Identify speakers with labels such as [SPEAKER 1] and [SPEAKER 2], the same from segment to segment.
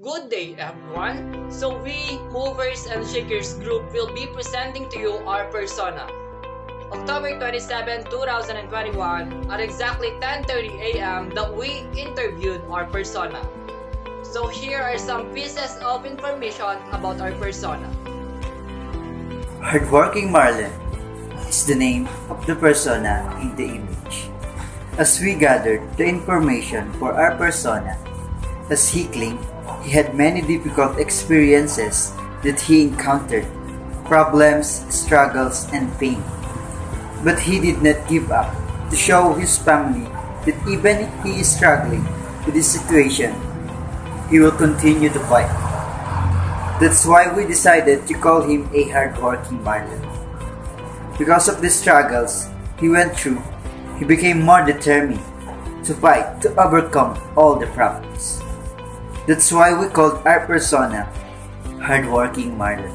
[SPEAKER 1] Good day everyone! So we, Movers and Shakers group will be presenting to you our persona. October 27, 2021 at exactly 10:30 a.m. that we interviewed our persona. So here are some pieces of information about our persona.
[SPEAKER 2] Hardworking Marlon is the name of the persona in the image. As we gathered the information for our persona, as he claimed, he had many difficult experiences that he encountered, problems, struggles, and pain. But he did not give up to show his family that even if he is struggling with this situation, he will continue to fight. That's why we decided to call him a hardworking Marlon. Because of the struggles he went through, he became more determined to fight to overcome all the problems. That's why we called our persona Hardworking Marlon.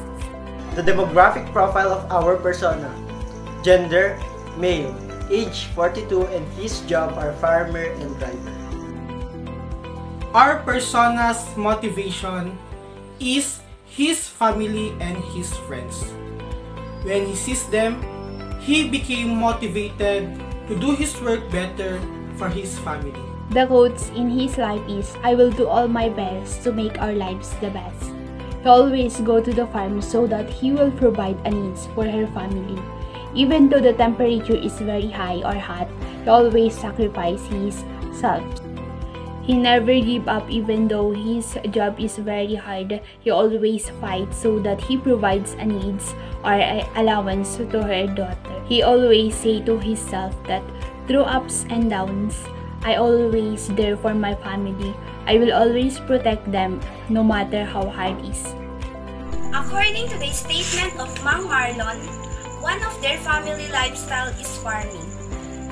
[SPEAKER 3] The demographic profile of our persona: gender, male, age 42, and his job are farmer and driver.
[SPEAKER 4] Our persona's motivation is his family and his friends. When he sees them, he became motivated to do his work better for his family.
[SPEAKER 5] The quotes in his life is, "I will do all my best to make our lives the best." He always go to the farm so that he will provide a needs for her family. Even though the temperature is very high or hot, he always sacrifice his self. He never give up even though his job is very hard. He always fights so that he provides a needs or allowance to her daughter. He always say to himself that through ups and downs, I always there for my family. I will always protect them no matter how hard it is.
[SPEAKER 6] According to the statement of Mang Marlon, one of their family lifestyle is farming.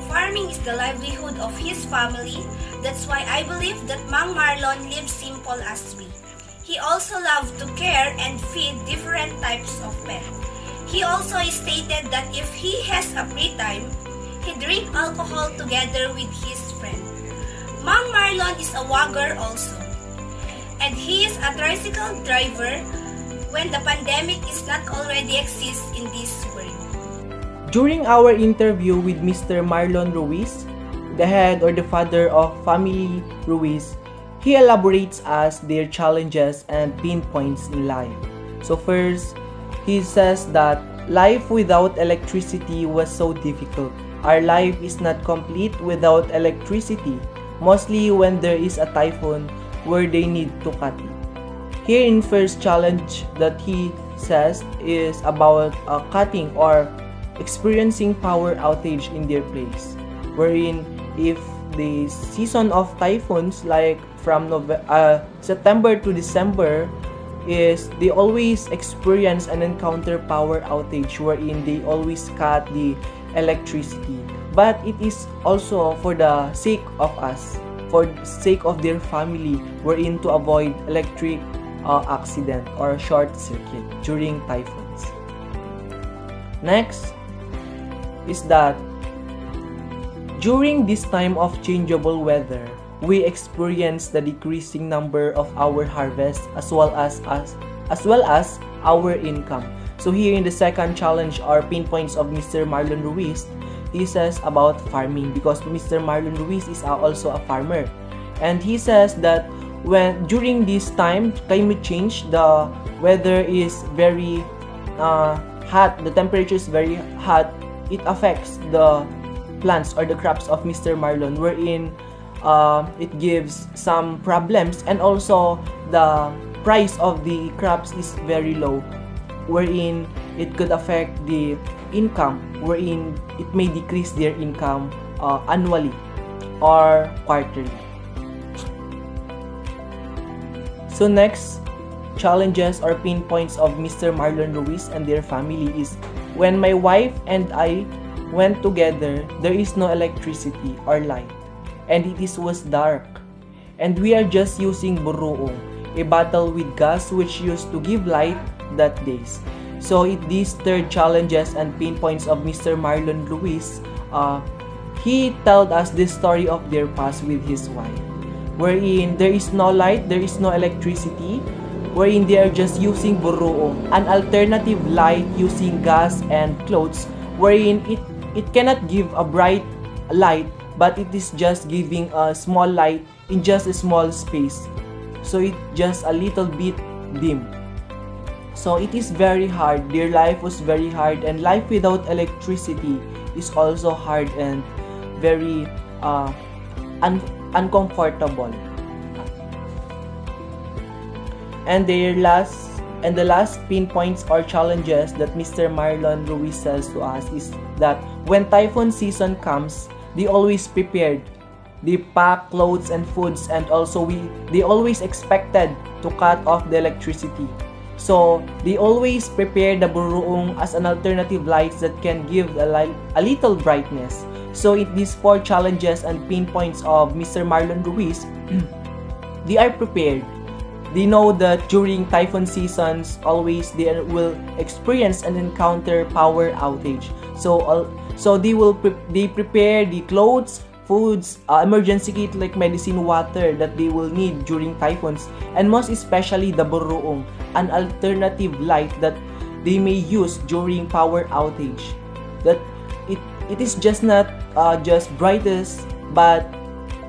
[SPEAKER 6] Farming is the livelihood of his family. That's why I believe that Mang Marlon lives simple as we. He also loves to care and feed different types of pets. He also stated that if he has a free time, he drink alcohol together with his friend. Mang Marlon is a wagger also, and he is a tricycle driver when the pandemic is not already exist in this world.
[SPEAKER 7] During our interview with Mr. Marlon Ruiz, the head or the father of family Ruiz, he elaborates us their challenges and pain points in life. So first, he says that life without electricity was so difficult. Our life is not complete without electricity, mostly when there is a typhoon where they need to cut it. Here in first challenge that he says is about cutting or experiencing power outage in their place, wherein if the season of typhoons like from September to December is they always experience and encounter power outage wherein they always cut the electricity, but it is also for the sake of us, for the sake of their family, wherein to avoid electric accident or short circuit during typhoons. Next is that during this time of changeable weather, we experience the decreasing number of our harvest as well as our income. So here in the second challenge or pain points of Mr. Marlon Ruiz, he says about farming, because Mr. Marlon Ruiz is also a farmer, and he says that when during this time climate change, the weather is very hot, the temperature is very hot, it affects the plants or the crops of Mr. Marlon, wherein it gives some problems, and also the price of the crops is very low, wherein it could affect the income, wherein it may decrease their income annually or quarterly. So next challenges or pain points of Mr. Marlon Ruiz and their family is when my wife and I went together, there is no electricity or light, and was dark, and we are just using buruong, a bottle with gas which used to give light that days. So these third challenges and pain points of Mr. Marlon Ruiz, he told us this story of their past with his wife. wherein there is no light, there is no electricity, wherein they are just using buruong, an alternative light using gas and clothes, wherein it cannot give a bright light, but it is just giving a small light in just a small space. So it just a little bit dim. So it is very hard. Their life was very hard, and life without electricity is also hard and very uncomfortable. And the last pinpoints or challenges that Mr. Marlon Ruiz says to us is that when typhoon season comes, they always prepared. They pack clothes and foods, and also they always expected to cut off the electricity. So they always prepare the buruong as an alternative lights that can give a little brightness. So in these 4 challenges and pinpoints of Mr. Marlon Ruiz, they are prepared. They know that during typhoon seasons, always they will experience and encounter power outage. So they prepare the clothes, foods, emergency kit like medicine, water that they will need during typhoons, and most especially the buruong, an alternative light that they may use during power outage. That it is just not just brightest, but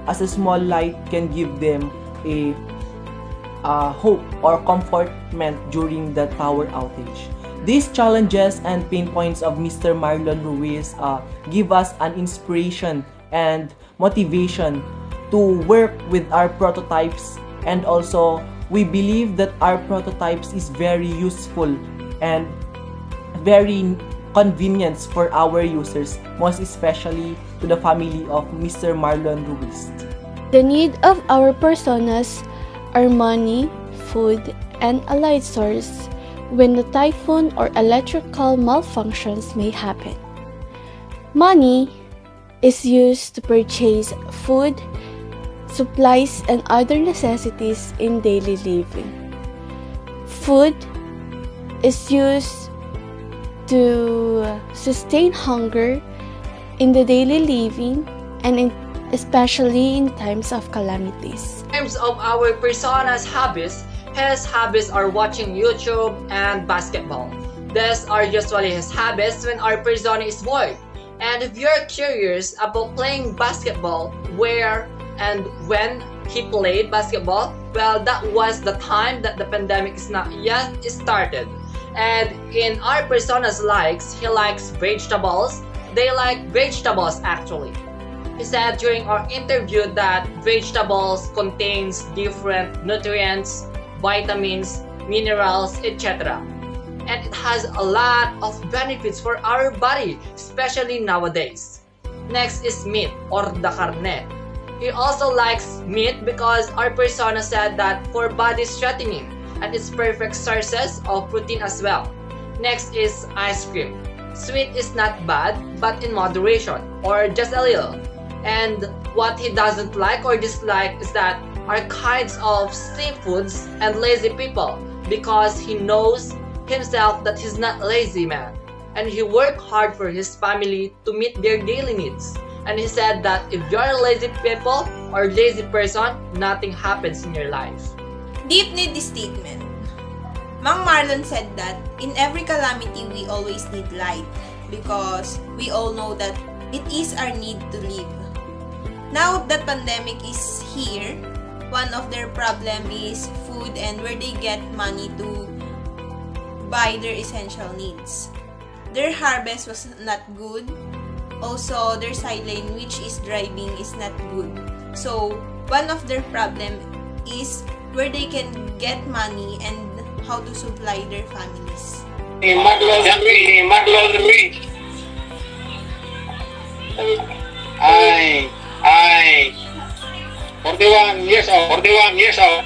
[SPEAKER 7] as a small light can give them a hope or comfortment during the power outage. These challenges and pinpoints of Mr. Marlon Ruiz give us an inspiration and motivation to work with our prototypes, and also we believe that our prototypes is very useful and very convenient for our users, most especially to the family of Mr. Marlon Ruiz.
[SPEAKER 8] The need of our personas are money, food, and a light source when the typhoon or electrical malfunctions may happen. Money is used to purchase food, supplies, and other necessities in daily living. Food is used to sustain hunger in the daily living and especially in times of calamities.
[SPEAKER 1] In terms of our persona's hobbies, his hobbies are watching YouTube and basketball. These are usually his hobbies when our persona is bored. And if you're curious about playing basketball, where and when he played basketball, well, that was the time that the pandemic is not yet started. And in our persona's likes, he likes vegetables. They like vegetables actually. He said during our interview that vegetables contains different nutrients, vitamins, minerals, etc. And it has a lot of benefits for our body, especially nowadays. Next is meat or the carne. He also likes meat because our persona said that for body strengthening, and it's perfect sources of protein as well. Next is ice cream. Sweet is not bad, but in moderation or just a little. And what he doesn't like or dislike is that are kinds of seafoods and lazy people, because he knows himself that he's not lazy man, and he worked hard for his family to meet their daily needs. And he said that if you're a lazy people or lazy person, nothing happens in your life.
[SPEAKER 9] Deep need this statement. Mang Marlon said that in every calamity we always need light, because we all know that it is our need to live. Now that pandemic is here, one of their problem is food and where they get money to buy their essential needs. Their harvest was not good. Also, their sideline, which is driving, is not good. So, one of their problem is where they can get money and how to supply their families.
[SPEAKER 10] Marlon Ruiz. I 41 years old.